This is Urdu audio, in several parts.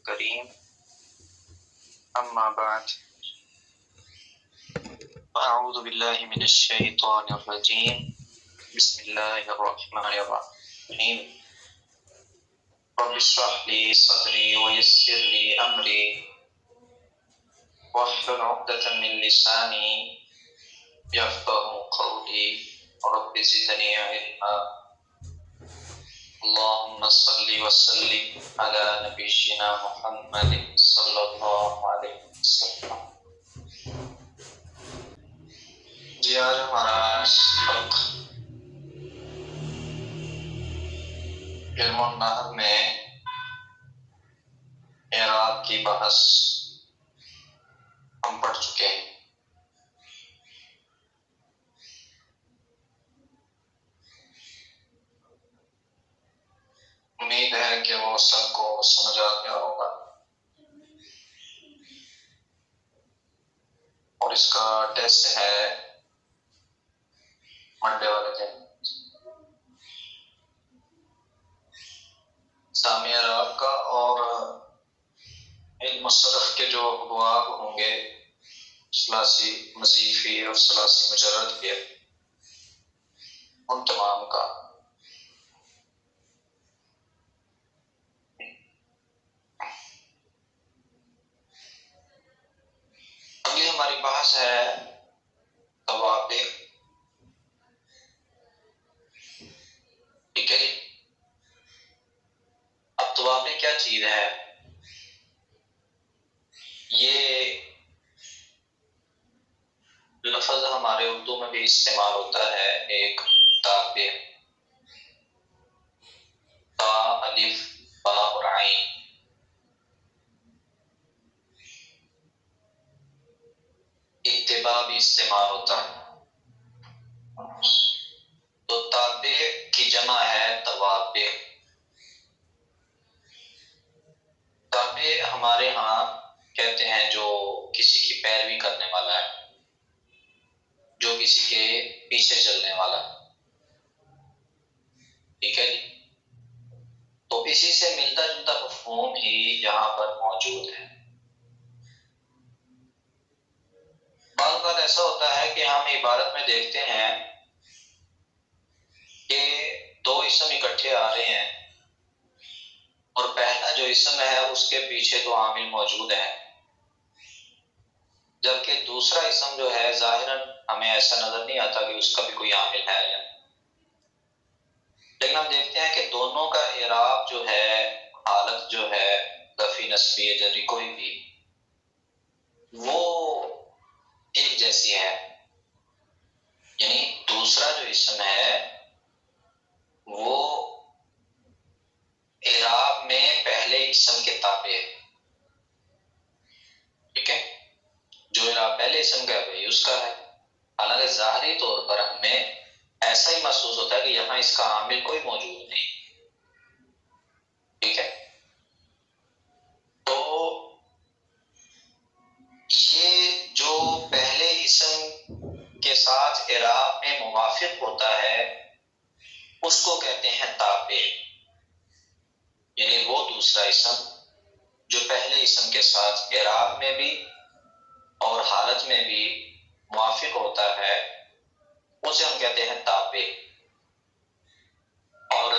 الكريم أما بعد أعوذ بالله من الشيطان الرجيم بسم الله الرحمن الرحيم رب اشرح لي صدري ويسر لي أمري واحلل عقدة من لساني يفقهوا قولي رب زدني علما اللهم صل وسلم على نبينا محمد صلی اللہ علیہ وسلم۔ جی آج ہمارا سبق علم النحو میں اعراب کی بحث ہم پڑھ چکے ہیں۔ امید ہے کہ وہ سب کو سمجھ آ گیا ہوگا اور اس کا ٹیسٹ ہے منڈے والے دن۔ سامع اعراب کا اور علم صرف کے جو ابواب ہوں گے، ثلاثی مضیفی اور ثلاثی مجرد کے، ان تمام کا اگلی ہماری بحث ہے توابع۔ ٹھیک ہے جی، اب توابع کیا چیز ہے؟ یہ لفظ ہمارے اردو میں بھی استعمال ہوتا ہے، ایک تابع، تا الف با اور عین۔ اتباع بھی استعمال ہوتا ہے، تو تابع کی جمع ہے توابع۔ تابع ہمارے ہاں کہتے ہیں جو کسی کی پیروی کرنے والا ہے، جو کسی کے پیچھے چلنے والا۔ ٹھیک ہے جی، تو اسی سے ملتا جلتا مفہوم ہی یہاں پر موجود ہے۔ بعض بات ایسا ہوتا ہے کہ ہم عبارت میں دیکھتے ہیں کہ دو اسم اکٹھے آ رہے ہیں اور پہلا جو اسم ہے اس کے پیچھے تو عامل موجود ہے، جبکہ دوسرا اسم جو ہے ظاہراً ہمیں ایسا نظر نہیں آتا کہ اس کا بھی کوئی عامل ہے یا، لیکن ہم دیکھتے ہیں کہ دونوں کا اعراب جو ہے، حالت جو ہے، رفعی نصبی جری کوئی بھی، وہ ایک جیسی ہے۔ یعنی دوسرا جو اسم ہے وہ اعراب میں پہلے اسم کے تابع ہے۔ ٹھیک ہے، جو اعراب پہلے اسم کا ہے اس کا ہے، حالانکہ ظاہری طور پر ہمیں ایسا ہی محسوس ہوتا ہے کہ یہاں اس کا عامل کوئی موجود نہیں۔ ٹھیک ہے، تو یہ جو پہلے اسم کے ساتھ اعراب میں موافق ہوتا ہے اس کو کہتے ہیں تابع، یعنی وہ دوسرا اسم جو پہلے اسم کے ساتھ اعراب میں بھی اور حالت میں بھی موافق ہوتا ہے اسے ہم کہتے ہیں تابع، اور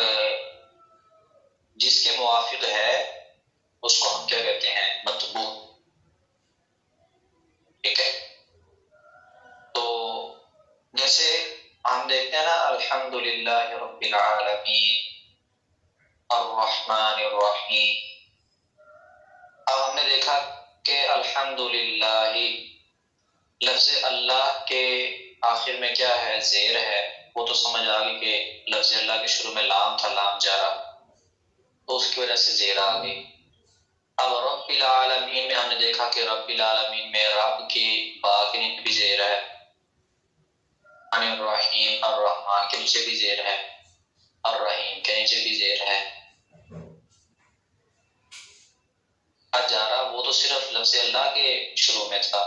جس کے موافق ہے اس کو ہم کیا کہتے ہیں؟ متبوع۔ ٹھیک ہے، تو جیسے ہم دیکھتے ہیں نا، الحمدللہ رب العالمین الرحمن الرحیم۔ اب ہم نے دیکھا کہ الحمدللہ لفظ اللہ کے آخر میں کیا ہے؟ زیر ہے، وہ تو سمجھ آ گئی کہ لفظ اللہ کے شروع میں لام تھا، لام جارا، تو اس کی وجہ سے زیر آ گئی۔ اب رب العالمین میں ہم نے دیکھا کہ رب العالمین میں رب کی با کے نیچے بھی زیر ہے، الرحیم الرحمن کے نیچے بھی زیر ہے، الرحیم کے نیچے بھی زیر ہے۔ جارا وہ تو صرف لفظ اللہ کے شروع میں تھا،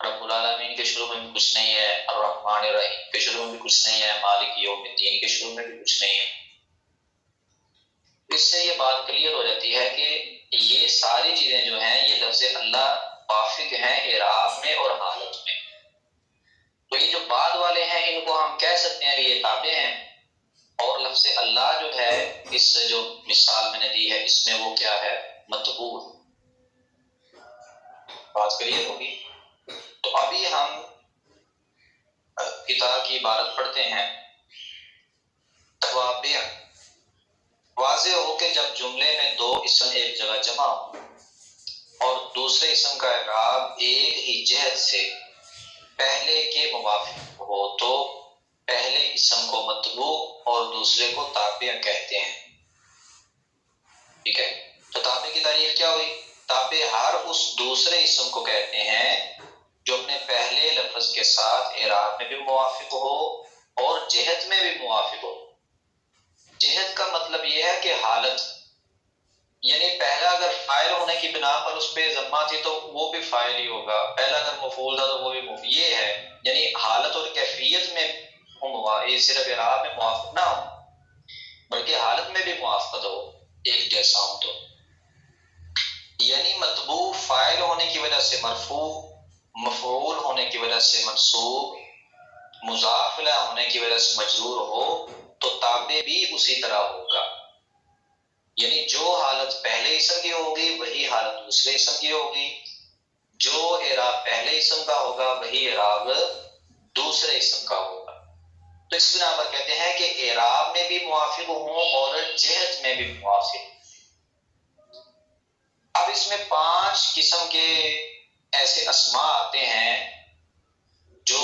رب العالمین کے شروع میں بھی کچھ نہیں ہے، الرحمن الرحیم کے شروع میں بھی کچھ نہیں ہے، مالک یوم الدین کے شروع میں بھی کچھ نہیں ہے۔ اس سے یہ بات کلیئر ہو جاتی ہے کہ یہ ساری چیزیں جو ہیں یہ لفظ اللہ وافق ہیں اعراب میں اور حالت میں. تو یہ جو بعد والے ہیں ان کو ہم کہہ سکتے ہیں کہ یہ تابع ہیں، اور لفظ اللہ جو ہے اس جو مثال میں نے دی ہے اس میں وہ کیا ہے؟ متبوع. بات کلیئر ہوگی؟ تو ابھی ہم کتاب کی عبارت پڑھتے ہیں. توابع، واضح ہو کہ جب جملے میں دو اسم ایک جگہ جمع ہو اور دوسرے اسم کا اعراب ایک ہی جہت سے پہلے کے موافق ہو تو پہلے اسم کو متبوع اور دوسرے کو تابع کہتے ہیں. ٹھیک ہے، تو تابع کی تعریف کیا ہوئی؟ تابع ہر اس دوسرے اسم کو کہتے ہیں جو اپنے پہلے لفظ کے ساتھ اعراب میں بھی موافق ہو اور جہت میں بھی موافق ہو. جہت کا مطلب یہ ہے کہ حالت، یعنی پہلا اگر فاعل ہونے کی بنا پر اس پہ ضمہ تھی تو وہ بھی فاعل ہی ہوگا، پہلا اگر مفعول تھا تو وہ بھی مفعول. یہ ہے یعنی حالت اور کیفیت میں یہ صرف اعراب میں موافق نہ ہو بلکہ حالت میں بھی موافقت ہو، ایک جیسا ہو. تو یعنی متبوع فاعل ہونے کی وجہ سے مرفوع، مفعول ہونے کی وجہ سے منصوب، مضاف الیہ ہونے کی وجہ سے مجرور ہو تو تابع بھی اسی طرح ہوگا. یعنی جو حالت پہلے اسم کی ہوگی وہی حالت دوسرے اسم کی ہوگی، جو اعراب پہلے اسم کا ہوگا وہی اعراب دوسرے اسم کا ہوگا. تو اس بنا پر کہتے ہیں کہ اعراب میں بھی موافق ہوں اور جہت میں بھی موافق. اب اس میں 5 قسم کے ایسے اسماء آتے ہیں جو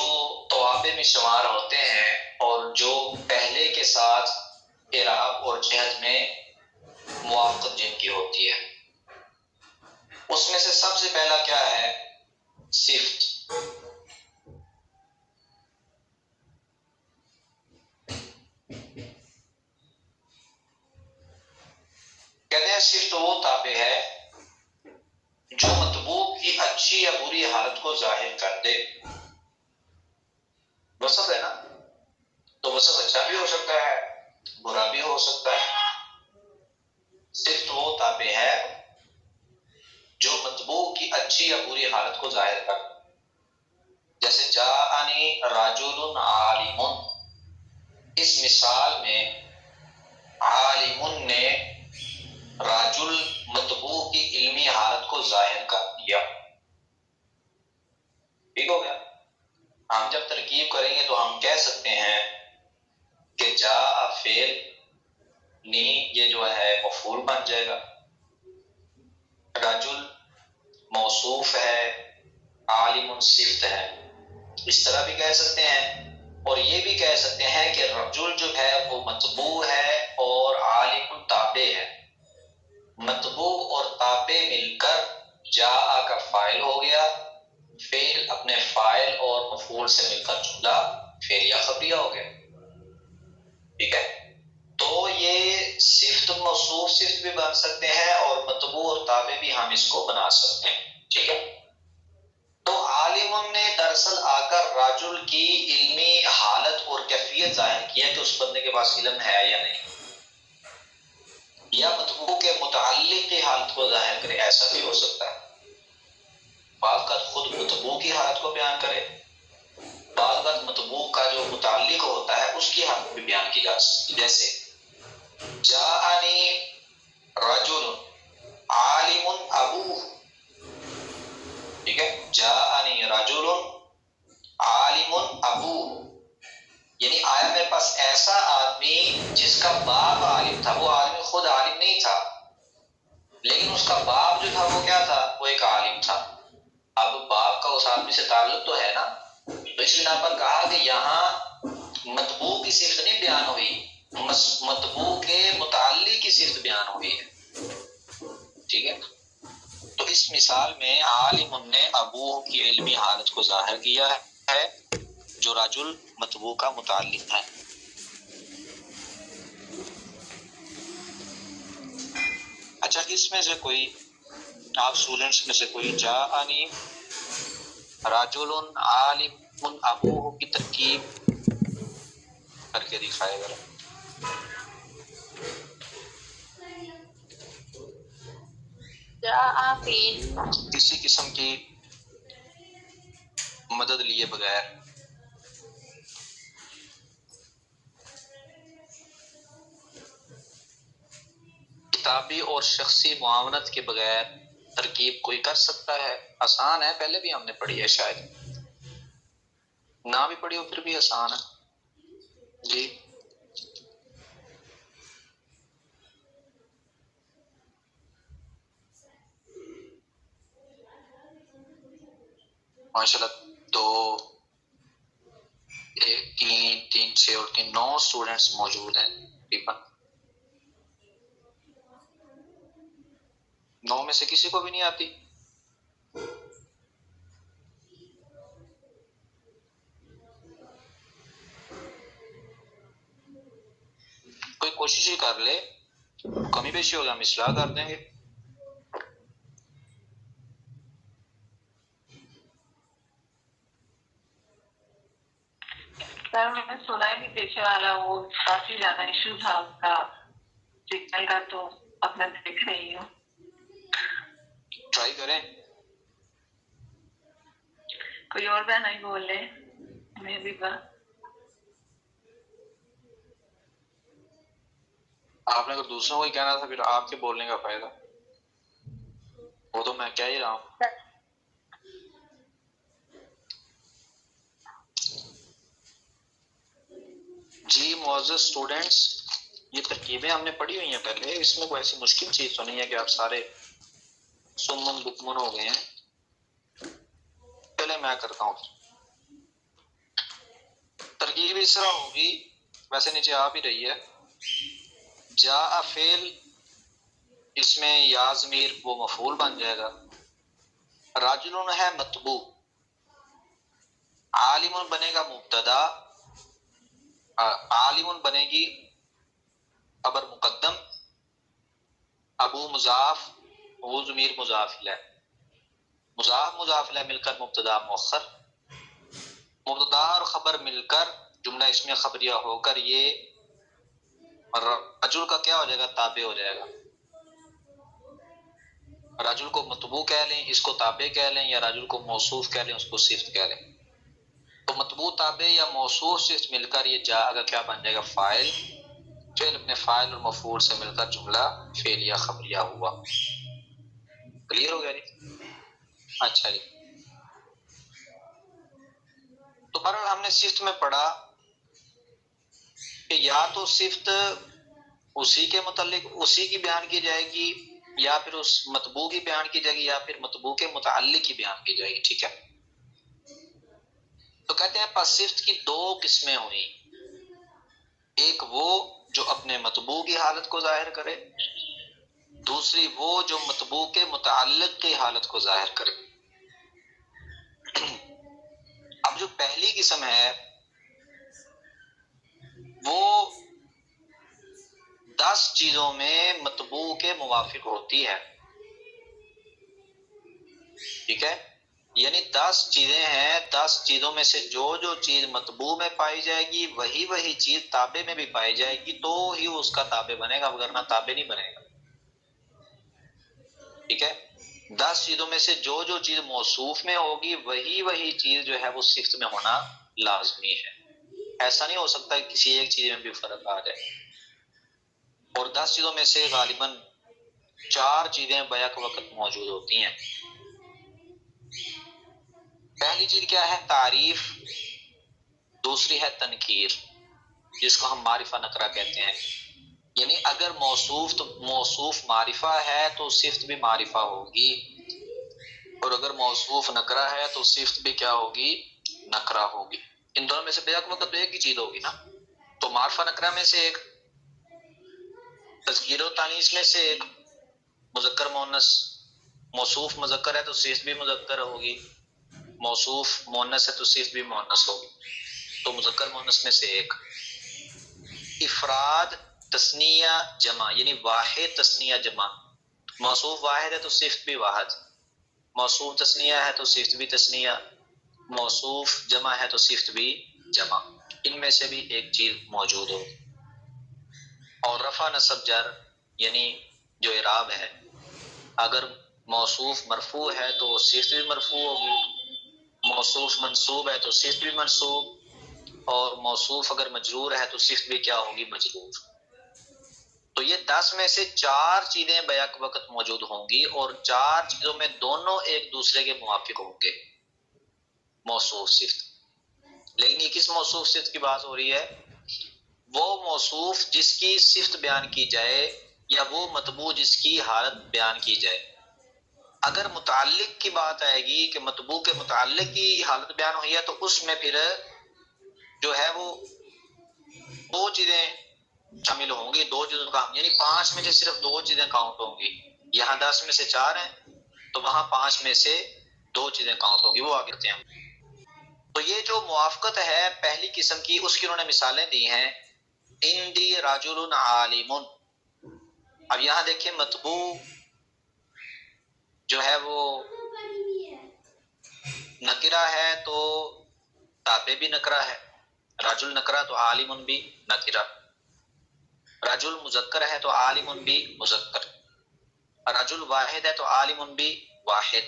توابع میں شمار ہوتے ہیں اور جو پہلے کے ساتھ اعراب اور جہت میں موافقت جن کی ہوتی ہے. اس میں سے سب سے پہلا کیا ہے؟ صفت. کہتے ہیں صفت وہ تابع ہے جو مطبوع کی اچھی یا بری حالت کو ظاہر کر دے. وصف ہے نا، تو وصف اچھا بھی ہو سکتا ہے برا بھی ہو سکتا ہے. صفت وہ تابع ہے جو مطبوع کی اچھی یا بری حالت کو ظاہر کر دے. جیسے جاءنی رجل عالم، اس مثال میں عالم نے رجل مطبوع کی علمی حالت کو ظاہر کر دیا. ٹھیک ہو گیا؟ ہم جب ترکیب کریں گے تو ہم کہہ سکتے ہیں کہ جاء فعل، نی یہ جو ہے مفعول بن جائے گا، رجل موصوف ہے، عالم صفت ہے. اس طرح بھی کہہ سکتے ہیں. اور یہ بھی کہہ سکتے ہیں کہ رجل جو ہے وہ مطبوع ہے اور عالم تابع ہے. مطبوع اور تابع مل کر جاء کا فاعل ہو گیا، فعل اپنے فاعل اور مفعول سے مل کر جملہ فعلیہ خبریہ ہو گیا. ٹھیک ہے، تو یہ صفت موصوف صفت بھی بن سکتے ہیں اور مطبوع اور تابع بھی ہم اس کو بنا سکتے ہیں. ٹھیک ہے، تو عالم نے دراصل آ کر رجل کی علمی حالت اور کیفیت ظاہر کیا کہ اس بندے کے پاس علم ہے یا نہیں، یا مطبوع کے متعلق کی حالت کو ظاہر کرے. ایسا بھی ہو سکتا ہے، بعض کا خود مطبوع کی حالت کو بیان کرے، بعض کا مطبوع کا جو متعلق ہوتا ہے اس کی حالت بھی بیان کی جا سکتی. جیسے جاءنی رجل عالم ابوہ. ٹھیک ہے، جاءنی رجل عالم ابوہ، یعنی آیا میرے پاس ایسا آدمی جس کا باپ عالم تھا. وہ آدمی خود عالم نہیں تھا لیکن اس کا باپ جو تھا وہ کیا تھا؟ وہ ایک عالم تھا. اب باپ کا اس آدمی سے تعلق تو ہے نا، تو اس بنا پر کہا کہ یہاں مطبوع کی صفت نہیں بیان ہوئی، مطبوع کے متعلق کی صفت بیان ہوئی ہے. ٹھیک ہے، تو اس مثال میں عالم نے ابوہ کی علمی حالت کو ظاہر کیا ہے جو رجل مطبوع کا متعلق ہے. اچھا، اس میں سے کوئی آپ اسٹوڈنٹس میں سے کوئی جاءنی رجل عالم ابوہ کی ترکیب کر کے دکھائے گا. کسی قسم کی مدد لیے بغیر، کتابی اور شخصی معاونت کے بغیر ترکیب کوئی کر سکتا ہے؟ آسان ہے، پہلے بھی ہم نے پڑھی ہے، شاید نہ بھی پڑھی ہو پھر بھی آسان ہے جی۔ ماشاءاللہ، تو 1 3 3 6 اور 3 9 اسٹوڈینٹس موجود ہیں تقریباً۔ 9 میں سے کسی کو بھی نہیں آتی؟ کوئی کوشش ہی کر لے، کمی بیشی ہوگا ہم اصلاح کر دیں گے۔ سر میں نے سنا ہے کہ پیچھے والا وہ کافی زیادہ ایشو تھا اس کا سگنل کا، تو اب میں دیکھ رہی ہوں۔ ٹرائی کریں۔ کوئی اور بہن نہیں بول رہے، میں بھی بات آپ نے اگر دوسروں کو ہی کہنا تھا پھر آپ کے بولنے کا فائدہ، وہ تو میں کہہ ہی رہا ہوں۔ جی معزز اسٹوڈینٹس، یہ ترکیبیں ہم نے پڑھی ہوئی ہیں پہلے، اس میں کوئی ایسی مشکل چیز تو نہیں ہے کہ آپ سارے سمن بکمن ہو گئے ہیں۔ پہلے میں کرتا ہوں۔ ترکیب اس طرح ہوگی، ویسے نیچے آ بھی رہی ہے، جاء فعل، اس میں یا ضمیر وہ مفعول بن جائے گا، راجل ہے مطبوع، عالم بنے گا مبتدا، عالم بنے گی خبر مقدم، ابو مضاف، وہ ضمیر مضاف الیہ، مضاف مضاف الیہ مل کر مبتدا مؤخر، مبتدا اور خبر مل کر جملہ اس میں خبریہ ہو کر یہ رجل کا کیا ہو جائے گا؟ تابع ہو جائے گا۔ رجل کو مطبوع کہہ لیں، اس کو تابع کہہ لیں، یا رجل کو موصوف کہہ لیں، اس کو صفت کہہ لیں۔ تو مطبوع تابع یا موصوف صفت مل کر یہ جاء کا کیا بن جائے گا؟ فاعل، فعل اپنے فاعل اور مفعول سے مل کر جملہ فعلیہ خبریہ ہوا۔ کلیئر ہو گیا جی؟ اچھا جی، تو بہرحال ہم نے صفت میں پڑھا کہ یا تو صفت اسی کے متعلق اسی کی بیان کی جائے گی، یا پھر اس مطبوع کی بیان کی جائے گی، یا پھر مطبوع کے متعلق کی بیان کی جائے گی، ٹھیک ہے؟ تو کہتے ہیں پس صفت کی 2 قسمیں ہوئی، ایک وہ جو اپنے مطبوع کی حالت کو ظاہر کرے، دوسری وہ جو مطبوع کے متعلق کی حالت کو ظاہر کرے۔ اب جو پہلی قسم ہے وہ 10 چیزوں میں مطبوع کے موافق ہوتی ہے، ٹھیک ہے؟ یعنی 10 چیزیں ہیں، 10 چیزوں میں سے جو چیز مطبوع میں پائی جائے گی وہی چیز تابع میں بھی پائی جائے گی، تو ہی اس کا تابع بنے گا، ورنہ تابع نہیں بنے گا، ٹھیک ہے؟ 10 چیزوں میں سے جو چیز موصوف میں ہوگی وہی چیز جو ہے وہ صفت میں ہونا لازمی ہے۔ ایسا نہیں ہو سکتا کہ کسی ایک چیز میں بھی فرق آ جائے۔ اور 10 چیزوں میں سے غالباً 4 چیزیں بیک وقت موجود ہوتی ہیں۔ پہلی چیز کیا ہے؟ تعریف، دوسری ہے تنکیر، جس کو ہم معرفہ نکرہ کہتے ہیں، یعنی اگر موصوف معرفہ ہے تو صفت بھی معرفہ ہوگی، اور اگر موصوف نکرہ ہے تو صفت بھی کیا ہوگی؟ نکرہ ہوگی۔ ان دونوں میں سے بیک وقت ایک ہی چیز ہوگی نا، تو معرفہ نکرہ میں سے ایک، تذکیر و تانیث میں سے ایک، مذکر مؤنث، موصوف مذکر ہے تو صفت بھی مذکر ہوگی، موصوف مؤنث ہے تو صفت بھی مؤنث ہوگی، تو مذکر مؤنث میں سے ایک۔ افراد، تثنیہ، جمع، یعنی واحد تثنیہ جمع، موصوف واحد ہے تو صفت بھی واحد، موصوف تثنیہ ہے تو صفت بھی تثنیہ، موصوف جمع ہے تو صفت بھی جمع، ان میں سے بھی ایک چیز موجود ہو۔ اور رفع نصب جر، یعنی جو اعراب ہے، اگر موصوف مرفوع ہے تو صفت بھی مرفوع ہوگی، موصوف منصوب ہے تو صفت بھی منصوب، اور موصوف اگر مجرور ہے تو صفت بھی کیا ہوگی؟ مجرور۔ تو یہ 10 میں سے 4 چیزیں بیک وقت موجود ہوں گی، اور 4 چیزوں میں دونوں ایک دوسرے کے موافق ہوں گے، موصوف صفت۔ لیکن یہ کس موصوف صفت کی بات ہو رہی ہے؟ وہ موصوف جس کی صفت بیان کی جائے یا وہ مطبوع جس کی حالت بیان کی جائے۔ اگر متعلق کی بات آئے گی کہ مطبوع کے متعلق کی حالت بیان ہوئی ہے تو اس میں پھر جو ہے وہ 2 چیزیں شامل ہوں گی، 2 چیزوں کا، یعنی 5 میں سے صرف 2 چیزیں کاؤنٹ ہوں گی۔ یہاں 10 میں سے 4 ہیں تو وہاں 5 میں سے 2 چیزیں کاؤنٹ ہوگی، وہ آگے کرتے ہیں۔ تو یہ جو موافقت ہے پہلی قسم کی، اس کی انہوں نے مثالیں دی ہیں، اندی رجل عالم۔ اب یہاں دیکھیں مطبوع جو ہے وہ نکرہ ہے تو تابع بھی نکرہ ہے، رجل نکرہ تو عالم بھی نکرہ، رجل مذکر ہے تو عالم بھی مذکر، رجل واحد ہے تو عالم بھی واحد،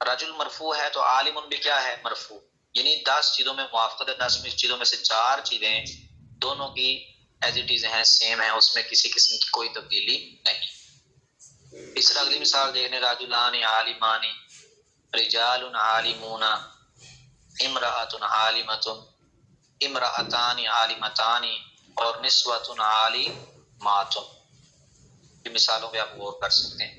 رجل مرفوع ہے تو عالم بھی کیا ہے؟ مرفوع۔ یعنی 10 چیزوں میں موافقت ہے، 10 چیزوں میں سے 4 چیزیں دونوں کی ایز اٹ از ہیں، سیم ہیں، اس میں کسی قسم کی کوئی تبدیلی نہیں۔ اس طرح اگلی مثال دیکھنے، رجلان عالمان، رجال عالمون، امرأۃ عالمۃ، امرأتان عالمتان، اور نسوۃ عالمات۔ یہ مثالوں پہ آپ غور کر سکتے ہیں۔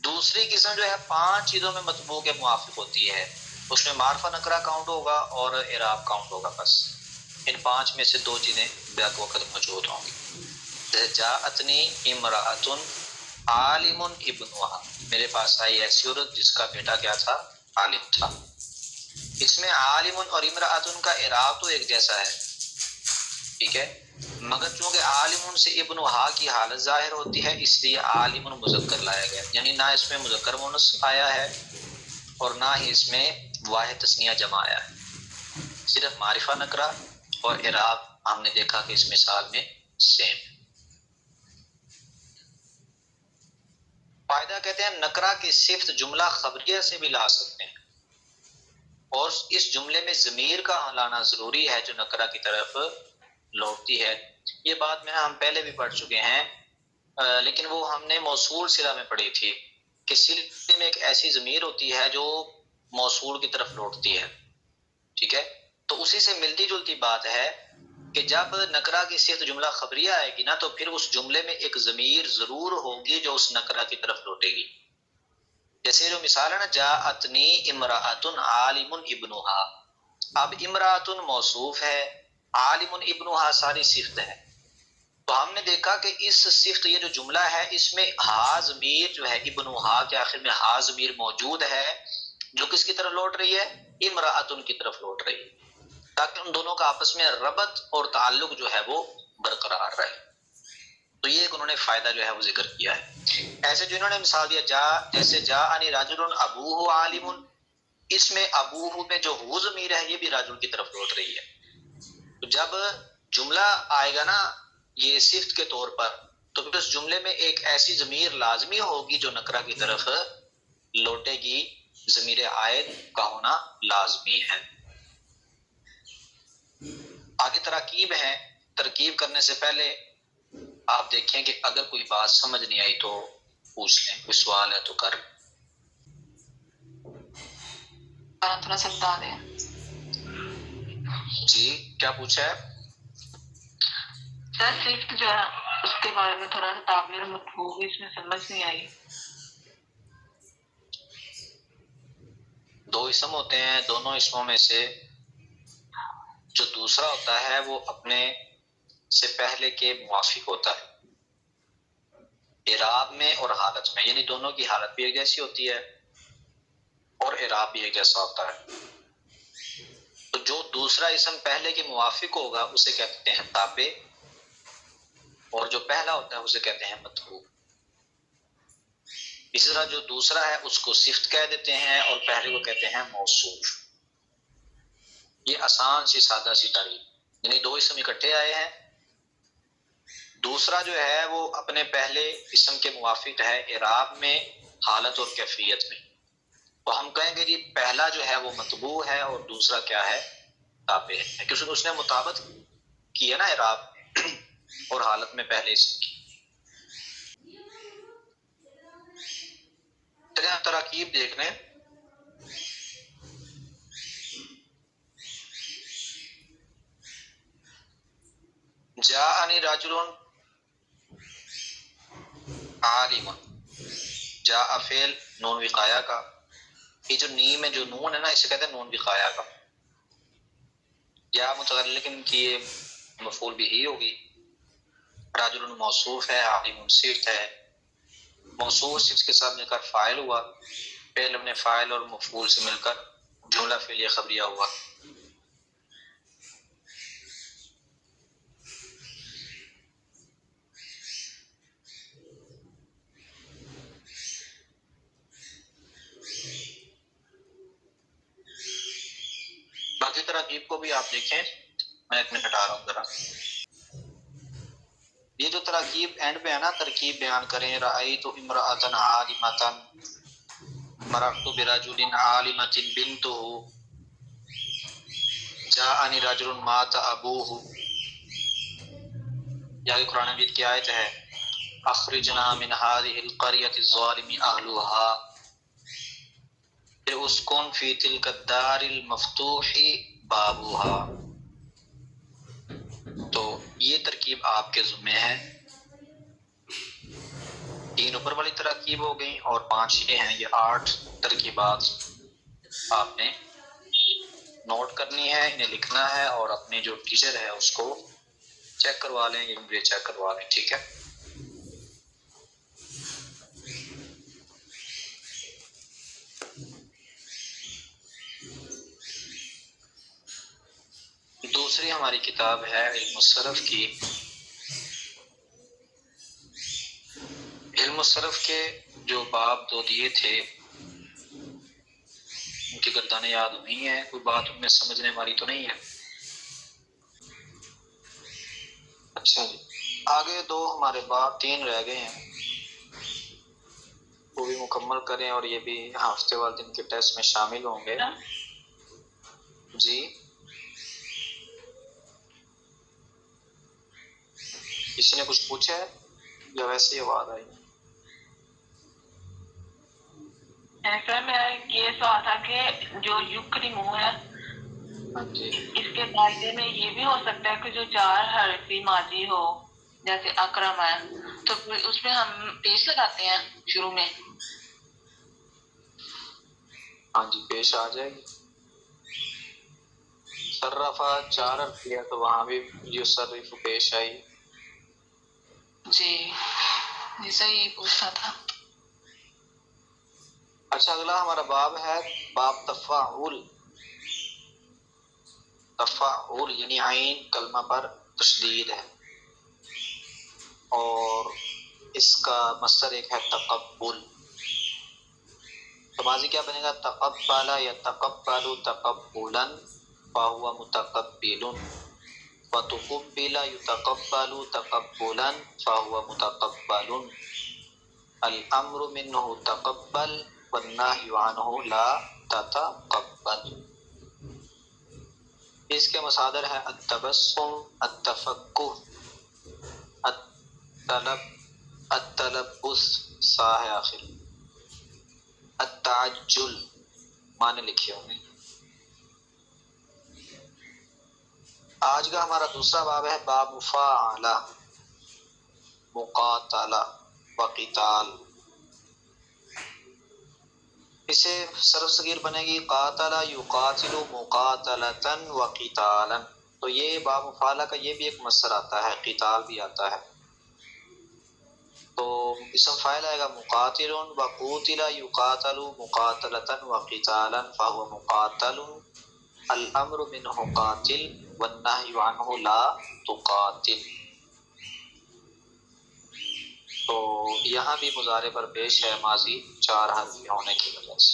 دوسری قسم جو ہے 5 چیزوں میں مطبوع کے موافق ہوتی ہے، اس میں معرفہ نکرہ کاؤنٹ ہوگا اور اعراب کاؤنٹ ہوگا، بس ان 5 میں سے 2 چیزیں بیک وقت موجود ہوں گی۔ جیسے جاءتنی امرأۃ عالم ابنها، میرے پاس آئی ایسی عورت جس کا بیٹا کیا تھا؟ عالم تھا۔ اس میں عالم اور امرأۃ کا اعراب تو ایک جیسا ہے، ٹھیک ہے، مگر چونکہ عالم سے ابنها کی حالت ظاہر ہوتی ہے اس لیے عالم مذکر لایا گیا، یعنی نہ اس میں مذکر مؤنث آیا ہے اور نہ ہی اس میں واحد تثنیہ جمع آیا ہے، صرف معرفہ نکرہ اور اعراب ہم نے دیکھا کہ اس مثال میں سیم۔ فائدہ کہتے ہیں نکرہ کی صفت جملہ خبریہ سے بھی لا سکتے ہیں، اور اس جملے میں ضمیر کا لانا ضروری ہے جو نکرہ کی طرف لوٹتی ہے۔ یہ بات میں ہم پہلے بھی پڑھ چکے ہیں، لیکن وہ ہم نے موصول صلہ میں پڑھی تھی کہ صلے میں ایک ایسی ضمیر ہوتی ہے جو موصول کی طرف لوٹتی ہے، ٹھیک ہے، تو اسی سے ملتی جلتی بات ہے کہ جب نکرہ کی صفت جملہ خبریہ آئے گی نا تو پھر اس جملے میں ایک ضمیر ضرور ہوگی جو اس نکرہ کی طرف لوٹے گی۔ جیسے جو مثال ہے نا، جاءتنی امرأۃ عالم ابنها، اب امرأۃ موصوف ہے، عالم ابنها ساری صفت ہے، تو ہم نے دیکھا کہ اس صفت یہ جو جملہ ہے اس میں ہا ضمیر جو ہے ابنها کے آخر میں ہا ضمیر موجود ہے جو کس کی طرف لوٹ رہی ہے؟ امرأۃ کی طرف لوٹ رہی ہے، تاکہ ان دونوں کا آپس میں ربط اور تعلق جو ہے وہ برقرار رہے۔ تو یہ ایک انہوں نے فائدہ جو ہے وہ ذکر کیا ہے۔ ایسے جو انہوں نے مثال دیا جیسے جاءنی رجل ابوہ عالم، اس میں ابوہ میں جو ہو ضمیر ہے یہ بھی رجل کی طرف لوٹ رہی ہے۔ تو جب جملہ آئے گا نا یہ صفت کے طور پر تو پھر اس جملے میں ایک ایسی ضمیر لازمی ہوگی جو نکرہ کی طرف لوٹے گی، ضمیر عائد کا ہونا لازمی ہے۔ آگے تراکیب ہیں، ترکیب کرنے سے پہلے آپ دیکھیں کہ اگر کوئی بات سمجھ نہیں آئی تو پوچھ لیں، کوئی سوال ہے تو کر تھوڑا سا بتا دیں۔ جی کیا پوچھا ہے؟ سر صفت جو ہے اس کے بارے میں تھوڑا سا تعبیر مفہوم اس میں سمجھ نہیں آئی۔ 2 اسم ہوتے ہیں، دونوں اسموں میں سے جو دوسرا ہوتا ہے وہ اپنے سے پہلے کے موافق ہوتا ہے اعراب میں اور حالت میں، یعنی دونوں کی حالت بھی ایک جیسی ہوتی ہے اور اعراب بھی ایک جیسا ہوتا ہے۔ تو جو دوسرا اسم پہلے کے موافق ہوگا اسے کہتے ہیں تابع، اور جو پہلا ہوتا ہے اسے کہتے ہیں مطبوع۔ اسی طرح جو دوسرا ہے اس کو صفت کہہ دیتے ہیں اور پہلے کو کہتے ہیں موصوف۔ یہ آسان سی سادہ سی تعریف، یعنی 2 اسم اکٹھے آئے ہیں، دوسرا جو ہے وہ اپنے پہلے اسم کے موافق ہے اعراب میں حالت اور کیفیت میں. تو ہم کہیں گے جی پہلا جو ہے وہ مطبوع ہے اور دوسرا کیا ہے تابع ہے، کیونکہ اس نے مطابقت کی ہے نا اعراب اور حالت میں پہلے اسم کی. چلیں تراکیب دیکھ لیں. جاءنی رجل عالم، جاء فعل نون وقایا کا، یہ جو نیم میں جو نون ہے نا اسے کہتے ہیں نون وقایا کا. یا متعلقن کی مفعول بھی ہی ہوگی. رجل موصوف ہے، عالم صفت ہے، موصوف صفت کے ساتھ مل کر فاعل ہوا، فعل اپنے فاعل اور مفعول سے مل کر جملہ فعلیہ خبریہ ہوا. باقی تراکیب کو بھی آپ دیکھیں، میں ایک منٹ ہٹا رہا ہوں ذرا. یہ جو تراکیب اینڈ پہ ہے نا، ترکیب بیان کریں. رأیت امرأۃ عالمۃ، مررت برجل عالمۃ بنتہ، جاءنی رجل مات ابوہ. یا کہ قرآن مجید کی آیت ہے اخرجنا من هذه القرية الظالم اهلها پھر اسکن فی تلک الدار المفتوح بابها. تو یہ ترکیب آپ کے ذمہ ہے. 3 اوپر والی ترکیب ہو گئی اور 5 یہ ہیں. یہ 8 ترکیبات آپ نے نوٹ کرنی ہے، انہیں لکھنا ہے اور اپنے جو ٹیچر ہے اس کو چیک کروا لیں، یہ مجھے چیک کروا لیں. ٹھیک ہے. دوسری ہماری کتاب ہے علم الصرف کی. علم الصرف کے جو باب 2 دیے تھے ان کی گردانیں یاد ہوئی ہیں، کوئی بات ان میں سمجھنے والی تو نہیں ہے. اچھا جی، آگے 2 ہمارے باب 3 رہ گئے ہیں، وہ بھی مکمل کریں اور یہ بھی ہفتے والے دن کے ٹیسٹ میں شامل ہوں گے. جی کسی نے کچھ پوچھا ہے یا ویسے ہی آواز آئی؟ سر میرا یہ سوال تھا کہ جو یکرمو ہے جی اس کے فائدے میں یہ بھی ہو سکتا ہے کہ جو 4 حرفی ماضی ہو جیسے اکرم ہے تو اس میں ہم پیش لگاتے ہیں شروع میں. ہاں جی پیش آ جائے گی. صرفہ 4 حرفی ہے تو وہاں بھی یصرف پیش آئی. جی جیسا یہ پوچھنا تھا. اچھا اگلا ہمارا باب ہے باب تفاعل. تفاعل یعنی عین کلمہ پر تشدید ہے اور اس کا مصدر ایک ہے تقبل. تو ماضی کیا بنے گا؟ تقبل یتقبل تقبلا فهو متقبل، وتقبل يتقبل تقبلا فهو متقبل. الامر منه تقبل والنهي عنه لا تتقبل. اس کے مصادر ہیں التبسم، التفقہ، التلبس سا ہے آخر، التعجل معنی لکھے ہوں گے. آج کا ہمارا دوسرا باب ہے باب مفاعلہ، مقاتلہ وقتال. اسے صرف صغیر بنے گی قاتل یقاتل مقاتلتا وقتالا. تو یہ باب مفاعلہ کا یہ بھی ایک مصدر آتا ہے، قتال بھی آتا ہے. تو اسم فاعل آئے گا مقاتل، وقوتل یقاتل مقاتلتا وقتالا فهو مقاتل. الامر منه قاتل والنهي عنه لا تقاتل. تو یہاں بھی مضارع پر پیش ہے ماضی 4 حرفی ہونے کی وجہ سے.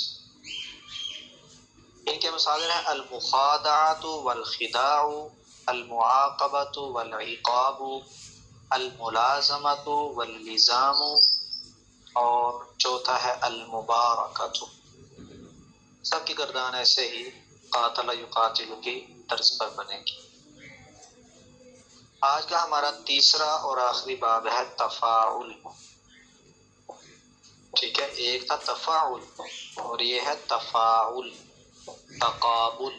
ان کے مصادر ہیں المخادعۃ والخداع، المعاقبۃ والعقاب، الملازمۃ واللزام، اور چوتھا ہے المبارکۃ. سب کی گردان ایسے ہی قاتل یقاتل کی طرز پر بنے گی. آج کا ہمارا تیسرا اور آخری باب ہے تفاعل. ٹھیک ہے، ایک تھا تفاعل اور یہ ہے تفاعل، تقابل.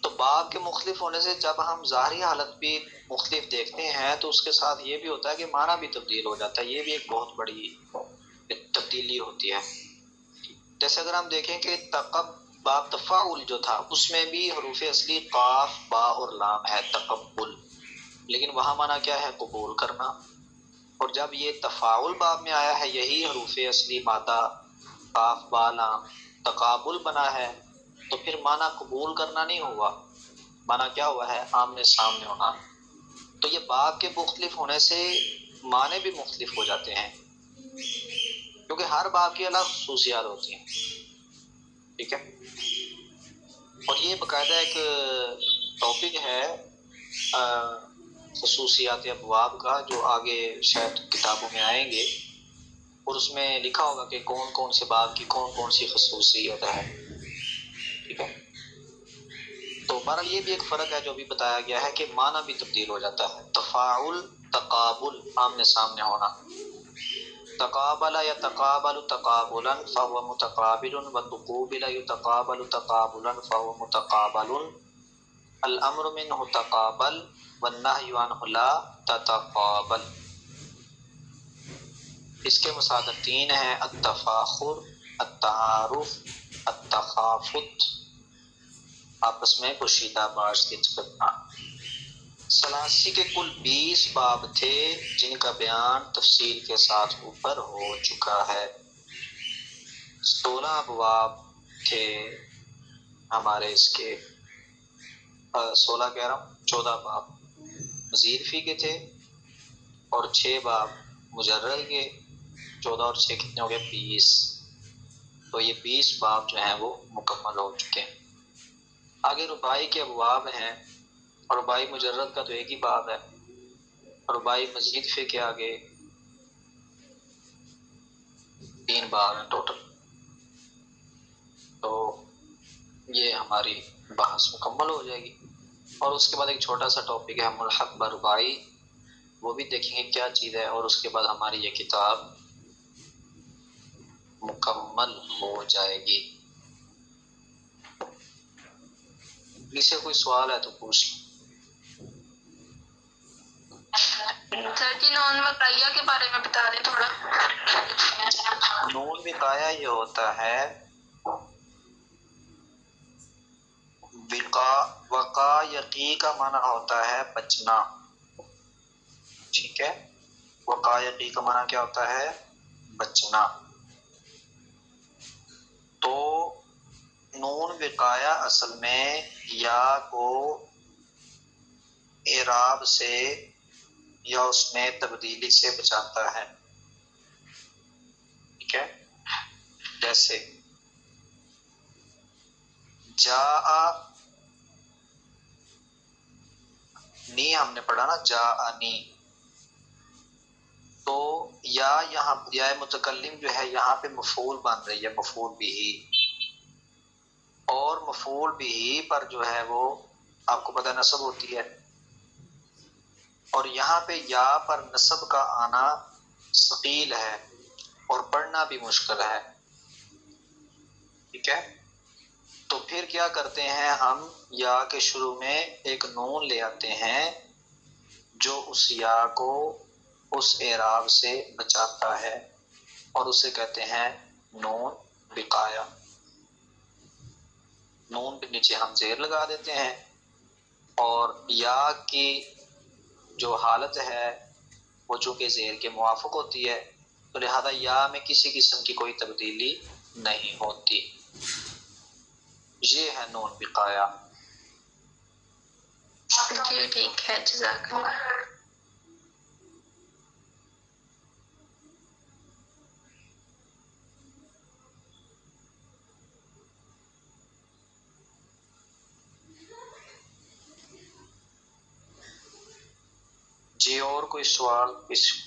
تو باب کے مختلف ہونے سے جب ہم ظاہری حالت بھی مختلف دیکھتے ہیں تو اس کے ساتھ یہ بھی ہوتا ہے کہ معنی بھی تبدیل ہو جاتا ہے. یہ بھی ایک بہت بڑی تبدیلی ہوتی ہے. جیسے اگر ہم دیکھیں کہ باب تفاعل جو تھا اس میں بھی حروف اصلی قاف با اور لام ہے، تقبل، لیکن وہاں معنی کیا ہے؟ قبول کرنا. اور جب یہ تفاعل باب میں آیا ہے یہی حروف اصلی مادہ قاف با لام تقابل بنا ہے تو پھر معنی قبول کرنا نہیں ہوا، معنی کیا ہوا ہے؟ آمنے سامنے ہونا. تو یہ باب کے مختلف ہونے سے معنی بھی مختلف ہو جاتے ہیں کیونکہ ہر باب کی الگ خصوصیات ہوتی ہیں. ٹھیک ہے، اور یہ باقاعدہ ایک ٹاپک ہے خصوصیات ابواب کا، جو آگے شاید کتابوں میں آئیں گے اور اس میں لکھا ہوگا کہ کون کون سے باب کی کون کون سی خصوصیت ہے. ٹھیک ہے، تو بہرحال یہ بھی ایک فرق ہے جو بھی بتایا گیا ہے کہ معنی بھی تبدیل ہو جاتا ہے. تفاعل تقابل، آمنے سامنے ہونا. تقابل یتقابل تقابلا فهو متقابل وتقوبل یتقابل تقابلا فهو متقابل. الامر منه تقابل والنهي عنه لا تتقابل. اس کے مساعدتین ہیں التفاخر، التعارف، التخافت، آپس میں پوشیدہ باشگچ کرنا. سلاسی کے کل 20 باب تھے جن کا بیان تفصیل کے ساتھ اوپر ہو چکا ہے. 16 ابواب تھے ہمارے اس کے، 16 کہہ رہا ہوں، 14 باب مزید فی کے تھے اور 6 باب مجرد کے. 14 اور 6 کتنے ہو گئے؟ 20. تو یہ 20 باب جو ہیں وہ مکمل ہو چکے ہیں. آگے رباعی کے ابواب ہیں اور رباعی مجرد کا تو ایک ہی باب ہے. رباعی مزید فی کے آگے 3 باب ہیں ٹوٹل. تو یہ ہماری بحث مکمل ہو جائے گی. اور اس کے بعد ایک چھوٹا سا ٹاپک ہے ملحق بربائی، وہ بھی دیکھیں گے کیا چیز ہے، اور اس کے بعد ہماری یہ کتاب مکمل ہو جائے گی. اس سے کوئی سوال ہے تو پوچھ لیں. سر جی نون وقائیہ کے بارے میں بتا دیں تھوڑا. نون وقایہ یہ ہوتا ہے وقایقی کا معنی ہوتا ہے بچنا. ٹھیک ہے، وقایقی کا معنی کیا ہوتا ہے؟ بچنا. تو نون وقایہ اصل میں یا کو اعراب سے یا اس میں تبدیلی سے بچاتا ہے. ٹھیک ہے، جیسے نی ہم نے پڑھا نا، جاءنی، تو یا یہاں یا متکلم جو ہے یہاں پہ مفعول بن رہی ہے، مفعول بھی، اور مفعول بھی پر جو ہے وہ آپ کو پتہ نصب ہوتی ہے، اور یہاں پہ یا پر نصب کا آنا ثقیل ہے اور پڑھنا بھی مشکل ہے. ٹھیک ہے، تو پھر کیا کرتے ہیں ہم؟ یا کے شروع میں ایک نون لے آتے ہیں جو اس یا کو اس اعراب سے بچاتا ہے اور اسے کہتے ہیں نون وقایہ. نون کے نیچے ہم زیر لگا دیتے ہیں اور یا کی جو حالت ہے وہ چونکہ زیر کے موافق ہوتی ہے تو لہذا یا میں کسی قسم کی کوئی تبدیلی نہیں ہوتی. یہ ہے نون وقایہ. جی ٹھیک ہے، جزاک اللہ. جی اور کوئی سوال،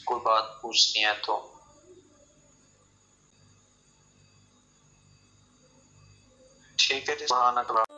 کوئی بات پوچھنی ہے تو؟ ٹھیک ہے جی، سبحانک اللہ۔